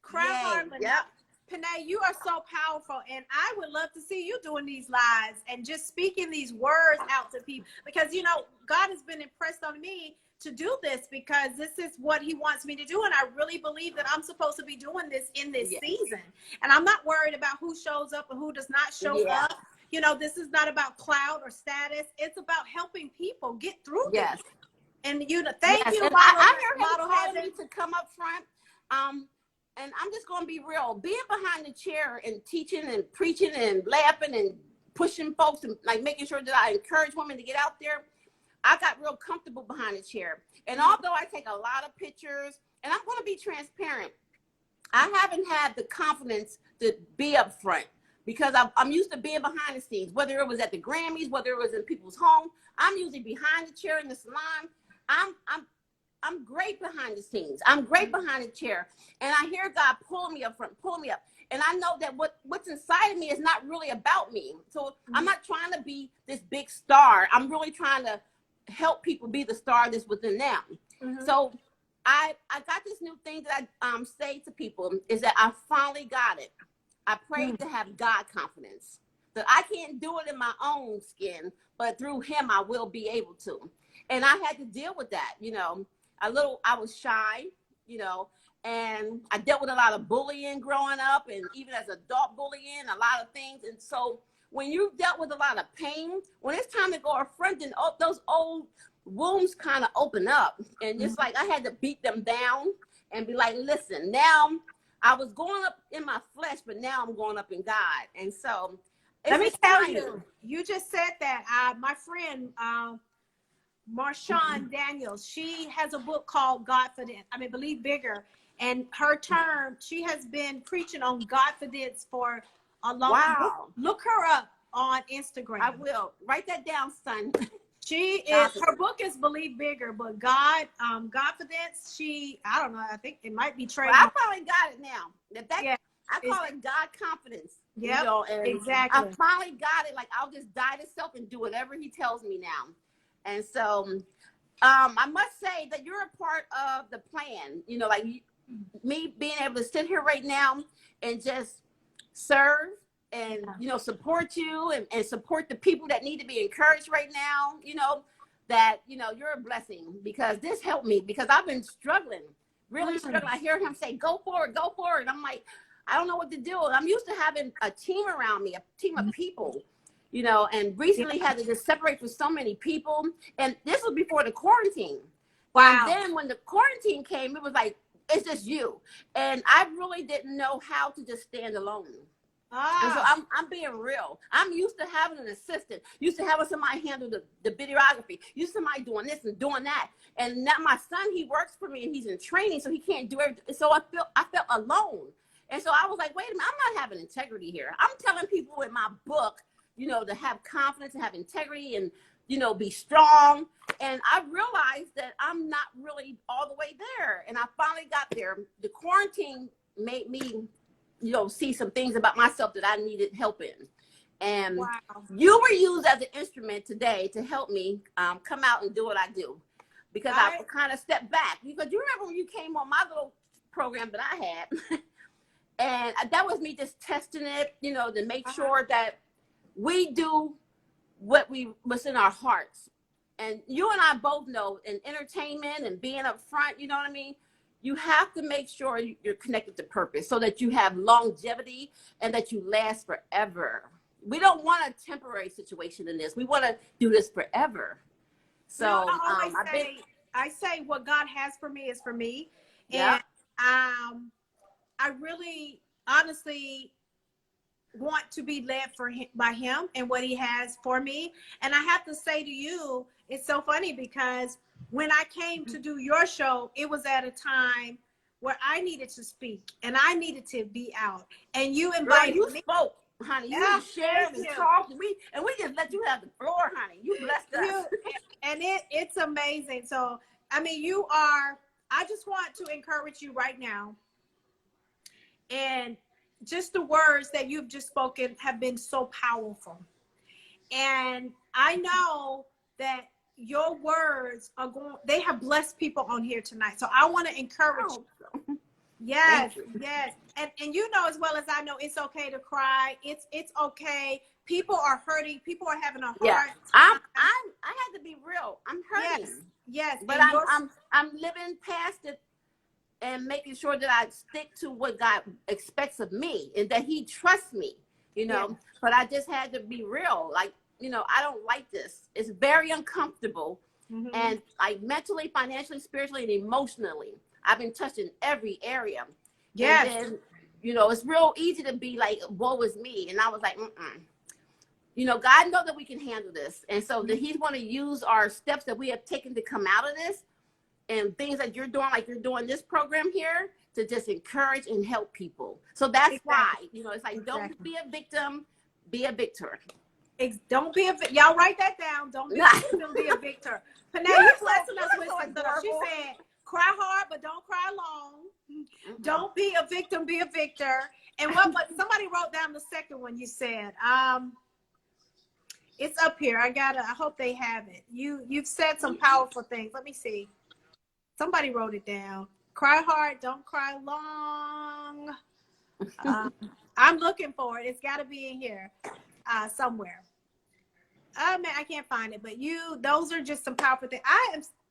Cry hard but not. Panay, you are so powerful, and I would love to see you doing these lives and just speaking these words out to people, because you know God has been impressed on me to do this because this is what he wants me to do, and I really believe that I'm supposed to be doing this in this season, and I'm not worried about who shows up and who does not show up. You know, this is not about clout or status. It's about helping people get through this. And you know, thank you, and I heard him telling me to come up front. And I'm just going to be real. Being behind the chair and teaching and preaching and laughing and pushing folks and like making sure that I encourage women to get out there, I got real comfortable behind the chair. And although I take a lot of pictures, and I'm going to be transparent, I haven't had the confidence to be up front because I'm used to being behind the scenes, whether it was at the Grammys, whether it was in people's homes. I'm usually behind the chair in the salon. I'm great behind the scenes. I'm great behind the chair. And I hear God pull me up front, pull me up. And I know that what's inside of me is not really about me. So I'm not trying to be this big star. I'm really trying to help people be the star that's within them. So I got this new thing that I say to people is that I finally got it. I prayed to have God confidence. That I can't do it in my own skin, but through him I will be able to. And I had to deal with that, I was shy, and I dealt with a lot of bullying growing up, and even as adult bullying, a lot of things. And so when you dealt with a lot of pain, when it's time to go a friend, then those old wounds kind of open up, and just like I had to beat them down and be like, listen, now I was going up in my flesh, but now I'm going up in God. And so let me tell you, you just said that. My friend, Marshawn Daniels, she has a book called Godfidence. Believe Bigger. And her term, she has been preaching on Godfidence for a long time. Wow. Look her up on Instagram. I will. Write that down, son. Her book is Believe Bigger, but Godfidence, I don't know, I think it might be trademarked. Well, I probably got it now. I call it God confidence. Yeah, exactly. I finally got it. Like, I'll just die to self and do whatever he tells me now. And so I must say that you're a part of the plan, me being able to sit here right now and just serve and, support you and support the people that need to be encouraged right now, that, you're a blessing, because this helped me, because I've been struggling, really struggling. I hear him say, go for it, go for it. I'm like, I don't know what to do. I'm used to having a team around me, a team of people, and recently had to just separate from so many people. And this was before the quarantine. Wow. And then when the quarantine came, it was like, it's just you. And I really didn't know how to just stand alone. And so I'm being real. I'm used to having an assistant, used to having somebody handle the videography, used to somebody doing this and doing that. And now my son, he works for me and he's in training, so he can't do everything. So I felt alone. And so I was like, wait a minute, I'm not having integrity here. I'm telling people in my book, to have confidence and have integrity and, be strong. And I realized that I'm not really all the way there. And I finally got there. The quarantine made me, see some things about myself that I needed help in. And you were used as an instrument today to help me come out and do what I do. Because I kind of stepped back. Because you remember when you came on my little program that I had? And that was me just testing it, to make sure that we do what's in our hearts. And you and I both know, in entertainment and being up front, you know what I mean? You have to make sure you're connected to purpose so that you have longevity and that you last forever. We don't want a temporary situation in this. We want to do this forever. So I say what God has for me is for me. Yeah. And I really honestly want to be led by him and what he has for me. And I have to say to you, it's so funny, because when I came to do your show, it was at a time where I needed to speak and I needed to be out. And you invited me. Spoke, honey. You shared and talked. And we just let you have the floor, honey. You blessed us. And it's amazing. So, I just want to encourage you right now. And just the words that you've just spoken have been so powerful. And I know that your words they have blessed people on here tonight. So I want to encourage you. Yes, yes. And you know as well as I know, it's okay to cry. It's okay. People are hurting. People are having a hard time. I had to be real. I'm hurting. Yes. But I'm living past it and making sure that I stick to what God expects of me and that he trusts me, But I just had to be real. Like, I don't like this. It's very uncomfortable. Mm-hmm. And like mentally, financially, spiritually, and emotionally, I've been touched in every area. Yes. And then, it's real easy to be like, woe is me. And I was like, God knows that we can handle this. And so that he's going to use our steps that we have taken to come out of this and things that you're doing, like you're doing this program here, to just encourage and help people. So that's why, it's like, don't be a victim, be a victor. Don't be y'all write that down. Don't be a victim, be a victor. Panay, you're blessing us with some stuff. She said, cry hard, but don't cry long. Mm-hmm. Don't be a victim, be a victor. And what somebody wrote down the second one you said. It's up here. I hope they have it. You've said some powerful things. Let me see. Somebody wrote it down. Cry hard, don't cry long. I'm looking for it. It's got to be in here somewhere. Oh man, I can't find it, but those are just some powerful things.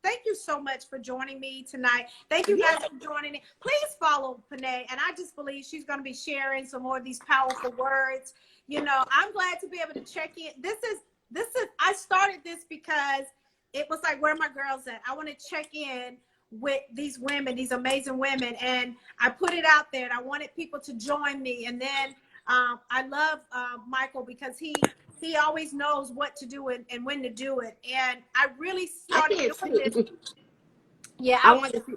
Thank you so much for joining me tonight. Thank you guys for joining me. Please follow Panay, and I just believe she's going to be sharing some more of these powerful words. You know, I'm glad to be able to check in. This is, I started this because it was like, where are my girls at? I want to check in with these women, these amazing women, and I put it out there, and I wanted people to join me. And then I love Michael because he always knows what to do and when to do it. And I really started doing this. Yeah, I want to see.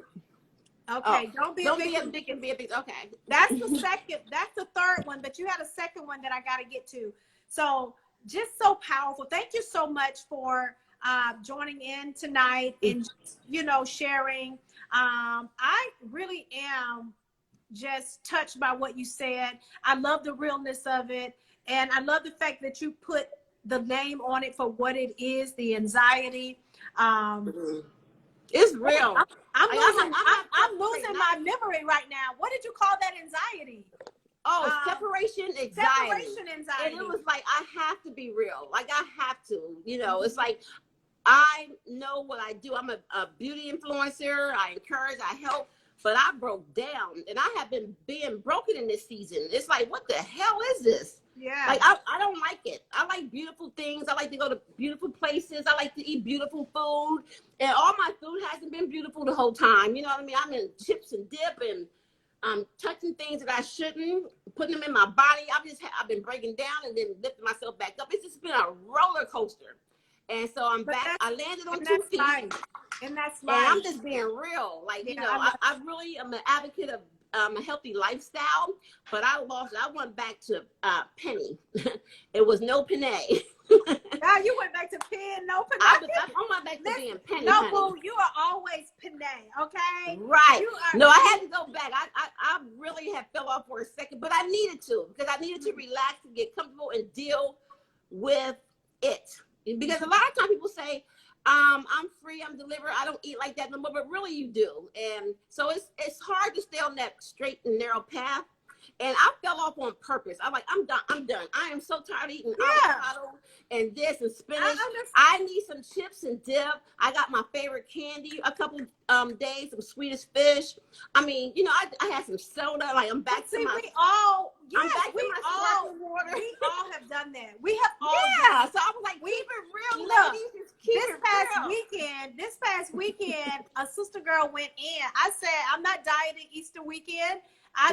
Okay, don't be a big. Okay, that's the second. That's the third one, but you had a second one that I got to get to. So just so powerful. Thank you so much for joining in tonight and sharing. I really am just touched by what you said. I love the realness of it, and I love the fact that you put the name on it for what it is, the anxiety. It's real. I'm losing my memory right now. What did you call that anxiety? Oh, separation anxiety. Separation anxiety. And it was like, I have to be real. Like, I have to, it's like, I know what I do. I'm a beauty influencer. I encourage, I help, but I broke down, and I have been being broken in this season. It's like, what the hell is this? Yeah. Like, I don't like it. I like beautiful things. I like to go to beautiful places. I like to eat beautiful food. And all my food hasn't been beautiful the whole time. You know what I mean? I'm in chips and dip, and I'm touching things that I shouldn't, putting them in my body. I've been breaking down and then lifting myself back up. It's just been a roller coaster. And so I'm back. I landed on 2 feet. And that's life. And I'm just being real. Like, I really am an advocate of a healthy lifestyle, but I went back to penny. It was no Panay. Now you went back to pen, no Panay. I went back to being penny. No, boo, you are always Panay, okay? Right. No, I had to go back. I really had fell off for a second, but I needed to, because I needed to relax and get comfortable and deal with it. Because a lot of times people say, I'm free, I'm delivered, I don't eat like that no more, but really you do. And so it's hard to stay on that straight and narrow path. And I fell off on purpose. I'm like, I'm done. I am so tired of eating avocado and this and spinach. I need some chips and dip. I got my favorite candy a couple days, some Swedish fish. I mean, I had some soda. Like, I'm back to my sparkling water. We all have done that. We have all done. So I was like, keep it real, ladies. Just keep this it real. This past weekend, a sister girl went in. I said, I'm not dieting Easter weekend. I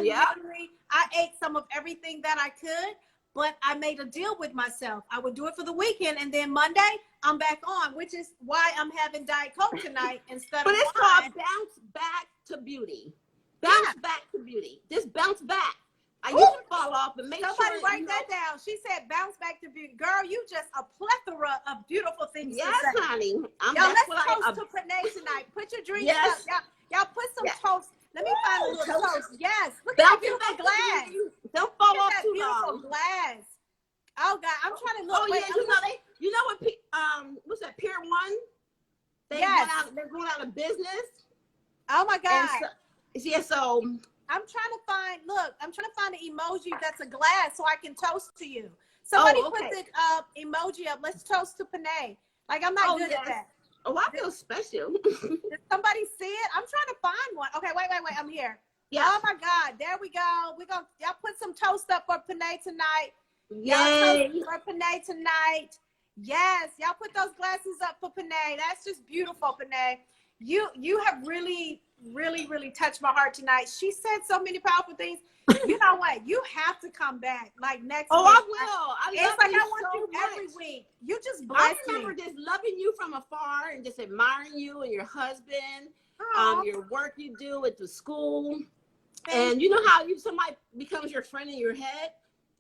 ate some of everything that I could, but I made a deal with myself. I would do it for the weekend, and then Monday I'm back on, which is why I'm having Diet Coke tonight instead of But it's called bounce back to beauty. Bounce back to beauty. Just bounce back. You can fall off, but somebody write that down. She said, "Bounce back to beauty." Girl, you just a plethora of beautiful things. Yes, to say. honey. Y'all, let's toast to Panay tonight. Put your drinks up. Y'all put some toast. Let me find a little toast. Yes. Look at that beautiful glass. Don't fall off that too beautiful long. glass. Oh God, I'm trying to look. Oh yeah, what's that? Pier 1? They're going out of business. Oh my God. So I'm trying to find an emoji that's a glass so I can toast to you. Somebody put the emoji up. Let's toast to Panay. Like, I'm not good at that. Oh, I feel special. Did somebody see it? I'm trying to find one. Okay, wait. I'm here. Yeah. Oh my God, there we go. Y'all put some toast up for Panay tonight. Yay. Y'all toast for Panay tonight. Yes, y'all put those glasses up for Panay. That's just beautiful, Panay. You have really, really, really touched my heart tonight. She said so many powerful things. You know what? You have to come back like next week. I will. I want you every week. You just bless me. I remember just loving you from afar and just admiring you and your husband, your work you do at the school. And you know how somebody becomes your friend in your head?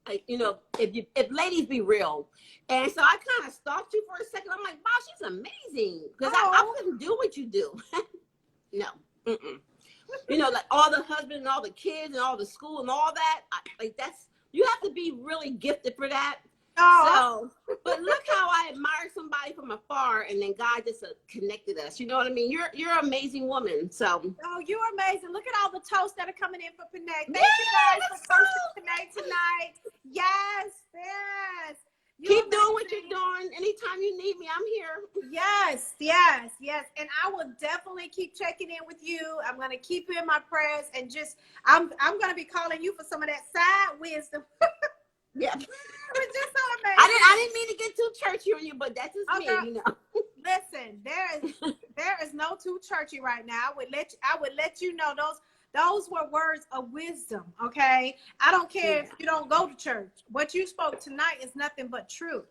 Like, if ladies be real. And so I kind of stalked you for a second. I'm like, wow, she's amazing. Because I couldn't do what you do. No. Mm-mm. Like all the husband and all the kids and all the school and all that. You have to be really gifted for that. Oh. So, but look how I admire somebody from afar, and then God just connected us. You know what I mean? You're an amazing woman. So. Oh, you're amazing. Look at all the toasts that are coming in for Panay. Thank you guys for toasting Panay tonight. Yes. Keep doing what you're doing. Anytime you need me, I'm here. Yes, yes, yes. And I will definitely keep checking in with you. I'm gonna keep you in my prayers, and just I'm gonna be calling you for some of that side wisdom. Yeah. It's just so amazing. I didn't mean to get too churchy on you, but that's just me, girl, you know. Listen, there is no too churchy right now. I would let you know those were words of wisdom. Okay, I don't care if you don't go to church. What you spoke tonight is nothing but truth,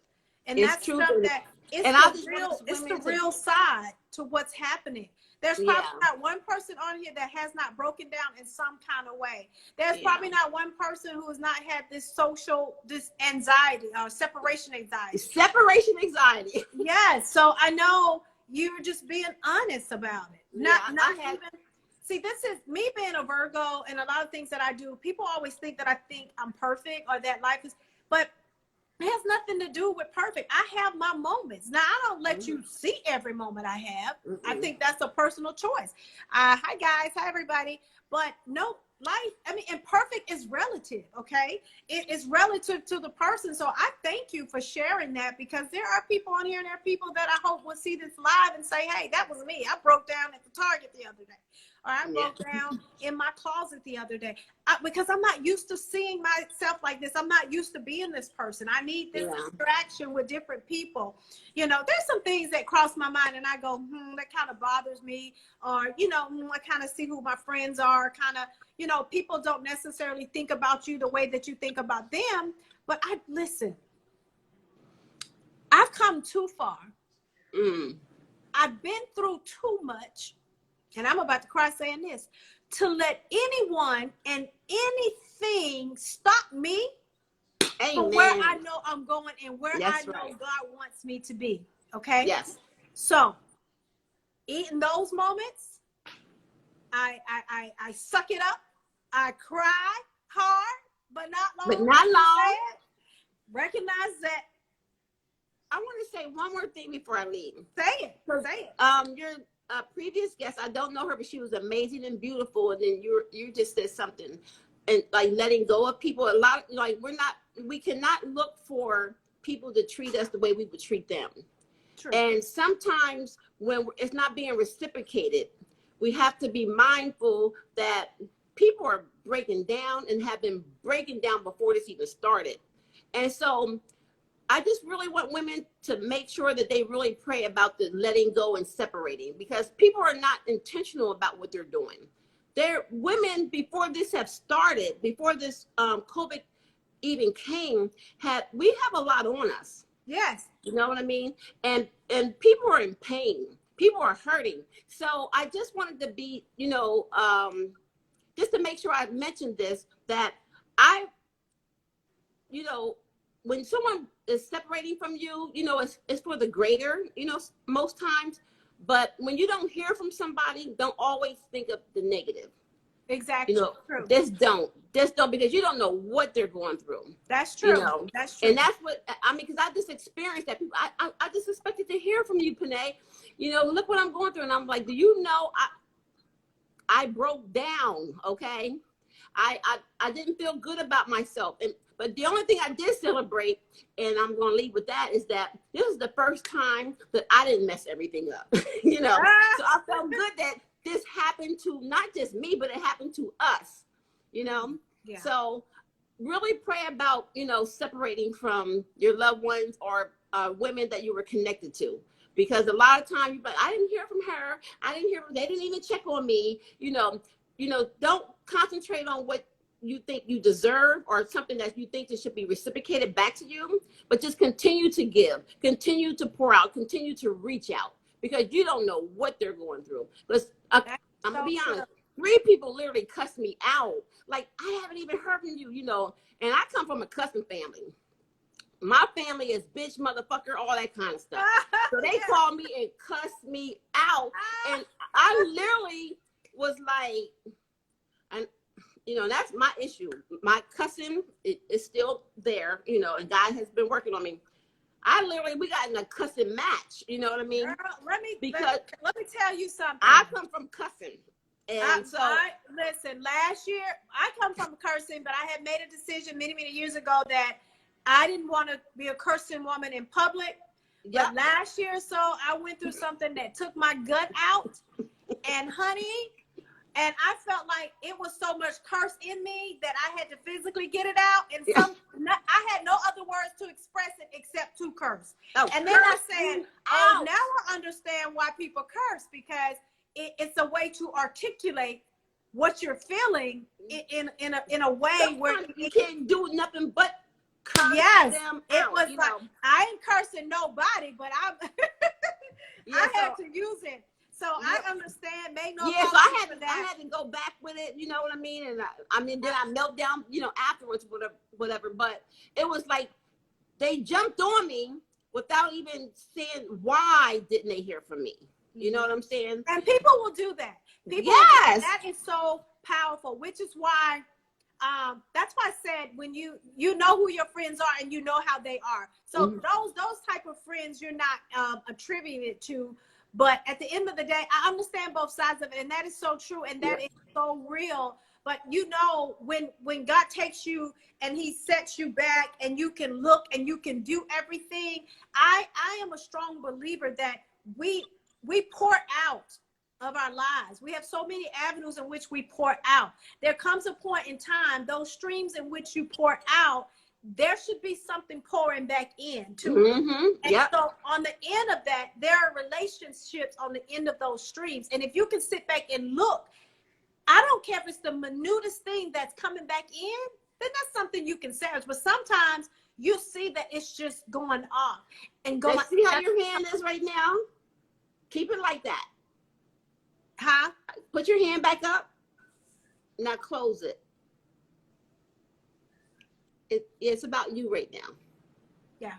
and It's that's truth, stuff that it's and I the just real. want It's the women to- real side to what's happening. There's probably Yeah. not one person on here that has not broken down in some kind of way. There's Yeah. probably not one person who has not had this anxiety or separation anxiety. Separation anxiety. Yes. So I know you were just being honest about it. Not even. See, this is me being a Virgo, and a lot of things that I do. People always think that I think I'm perfect or that life is, but it has nothing to do with perfect. I have my moments. Now, I don't let you see every moment I have. I think that's a personal choice. Hi, guys. Hi, everybody. But no, life, I mean, and perfect is relative, okay? It is relative to the person. So I thank you for sharing that, because there are people on here, and there are people that I hope will see this live and say, hey, that was me. I broke down at the Target the other day. Or I broke down in my closet the other day, because I'm not used to seeing myself like this. I'm not used to being this person. I need this interaction with different people. You know, there's some things that cross my mind, and I go, that kind of bothers me. Or, you know, I kind of see who my friends are. Kind of, you know, people don't necessarily think about you the way that you think about them. But listen, I've come too far. I've been through too much. And I'm about to cry saying this, to let anyone and anything stop me from where I know I'm going and where I know God wants me to be. Okay? Yes. So, in those moments, I suck it up. I cry hard, but not long. But not long. Recognize that. I want to say one more thing before I leave. Say it. Say it. Your previous guest, I don't know her, but she was amazing and beautiful. And then you just said something, and like letting go of people. A lot, like we cannot look for people to treat us the way we would treat them. True. And sometimes when it's not being reciprocated, we have to be mindful that people are breaking down and have been breaking down before this even started. And so I just really want women to make sure that they really pray about the letting go and separating, because people are not intentional about what they're doing. Women, before this have started, before this COVID even came, we have a lot on us. Yes. You know what I mean? And people are in pain. People are hurting. So I just wanted to be, you know, just to make sure I mentioned this, that you know, when someone is separating from you, you know, it's for the greater, you know, most times. But when you don't hear from somebody, don't always think of the negative. Exactly. You know, true. Just don't, because you don't know what they're going through. That's true. You know? That's true. And that's what, I mean, because I just experienced that. People, I just expected to hear from you, Panay. You know, look what I'm going through. And I'm like, do you know, I broke down, okay? I didn't feel good about myself. But the only thing I did celebrate, and I'm going to leave with that, is that this is the first time that I didn't mess everything up. You know, so I felt good that this happened to not just me, but it happened to us, you know? Yeah. So really pray about, you know, separating from your loved ones or women that you were connected to. Because a lot of times you're like, I didn't hear from her. They didn't even check on me. You know, don't concentrate on what you think you deserve or something that you think that should be reciprocated back to you, but just continue to give, continue to pour out, continue to reach out, because you don't know what they're going through. Because I'm gonna be honest, 3 people literally cussed me out. Like, I haven't even heard from you, you know, and I come from a cussing family. My family is bitch, motherfucker, all that kind of stuff. So they called me and cussed me out. And I literally was like, and you know, that's my issue. My cussing is still there, you know, and God has been working on me. We got in a cussing match, you know what I mean? Girl, let me tell you something. I come from cussing. And listen, last year, I come from cursing, but I had made a decision many, many years ago that I didn't want to be a cursing woman in public. Yep. But last year or so, I went through something that took my gut out. And honey, and I felt like it was so much curse in me that I had to physically get it out. And I had no other words to express it except to curse. Oh, and then I said, oh, now I understand why people curse, because it's a way to articulate what you're feeling in a way sometimes where you can't do nothing but curse them it out, was you like, know. I ain't cursing nobody, but I had to use it. So I understand. Make no so I for that. had to go back with it. You know what I mean? And I mean, then I melt down, you know, afterwards, whatever. But it was like they jumped on me without even saying why didn't they hear from me. You know what I'm saying? And people will do that. People Yes. that is so powerful, which is why that's why I said when you know who your friends are and you know how they are. So those type of friends you're not attributing it to. But at the end of the day, I understand both sides of it, and that is so true, and that is so real. But you know, when God takes you and He sets you back, and you can look and you can do everything, I am a strong believer that we pour out of our lives. We have so many avenues in which we pour out. There comes a point in time, those streams in which you pour out, there should be something pouring back in too. And so on the end of that, there are relationships on the end of those streams. And if you can sit back and look, I don't care if it's the minutest thing that's coming back in, then that's something you can salvage. But sometimes you see that it's just going off and going. See how your hand is right now? Keep it like that. Huh? Put your hand back up. Now close it. It's about you right now. Yeah.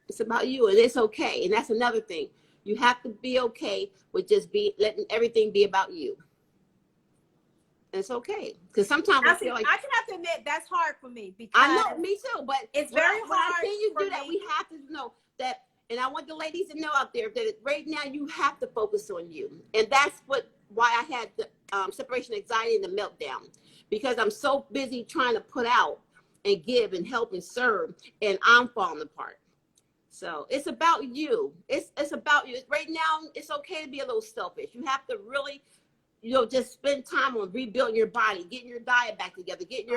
It's about you, and it's okay. And that's another thing. You have to be okay with just letting everything be about you. It's okay. Because sometimes I feel like I can have to admit that's hard for me, because I know, me too. But it's very hard. When I tell you to do that, me. we have to know that. And I want the ladies to know out there that right now you have to focus on you. And that's why I had the separation anxiety and the meltdown, because I'm so busy trying to put out and give and help and serve, and I'm falling apart. So it's about you. It's about you. Right now, it's okay to be a little selfish. You have to really, you know, just spend time on rebuilding your body, getting your diet back together, getting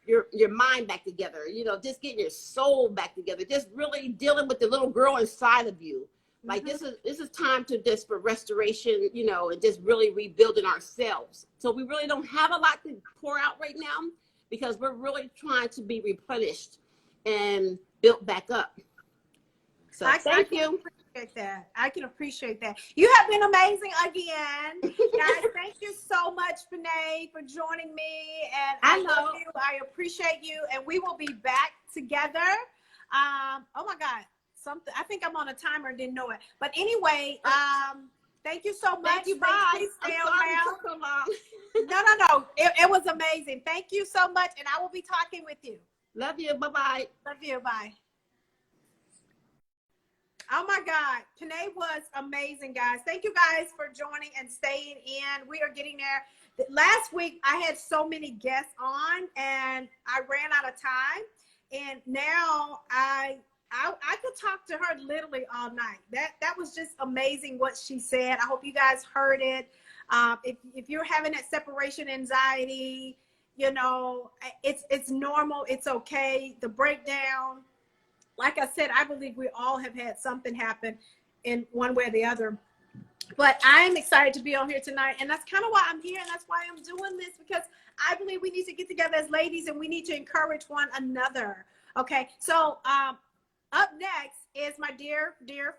your mind back together, you know, just getting your soul back together, just really dealing with the little girl inside of you. Like this is time to just for restoration, you know, and just really rebuilding ourselves. So we really don't have a lot to pour out right now, because we're really trying to be replenished and built back up. So thank you. That. I can appreciate that. You have been amazing again. Guys, thank you so much, Renee, for joining me. And I love you. I appreciate you. And we will be back together. Oh my God. I think I'm on a timer and didn't know it. But anyway, thank you so much. Thank you. Bye. Stay I'm sorry around. it took so long. No. It was amazing. Thank you so much. And I will be talking with you. Love you. Bye-bye. Love you. Bye. Oh my God, Panay was amazing, guys. Thank you guys for joining and staying in. We are getting there. Last week, I had so many guests on and I ran out of time. And now I could talk to her literally all night. That was just amazing what she said. I hope you guys heard it. If you're having that separation anxiety, you know, it's normal. It's okay. The breakdown. Like I said, I believe we all have had something happen in one way or the other. But I am excited to be on here tonight. And that's kind of why I'm here. And that's why I'm doing this, because I believe we need to get together as ladies and we need to encourage one another. Okay. So up next is my dear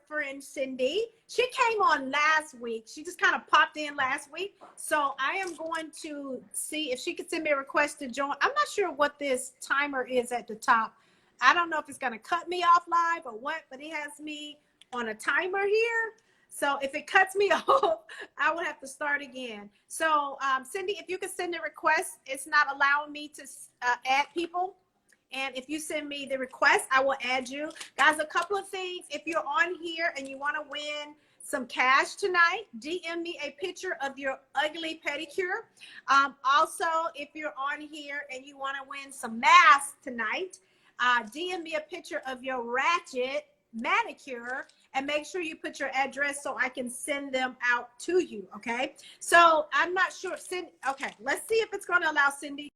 friend, Cindy. She came on last week. She just kind of popped in last week. So I am going to see if she could send me a request to join. I'm not sure what this timer is at the top. I don't know if it's going to cut me off live or what, but it has me on a timer here. So if it cuts me off, I will have to start again. So Cindy, if you could send a request, it's not allowing me to add people. And if you send me the request, I will add you. Guys, a couple of things. If you're on here and you want to win some cash tonight, DM me a picture of your ugly pedicure. Also, if you're on here and you want to win some masks tonight, DM me a picture of your ratchet manicure and make sure you put your address so I can send them out to you. Okay. So I'm not sure. Okay. Let's see if it's going to allow Cindy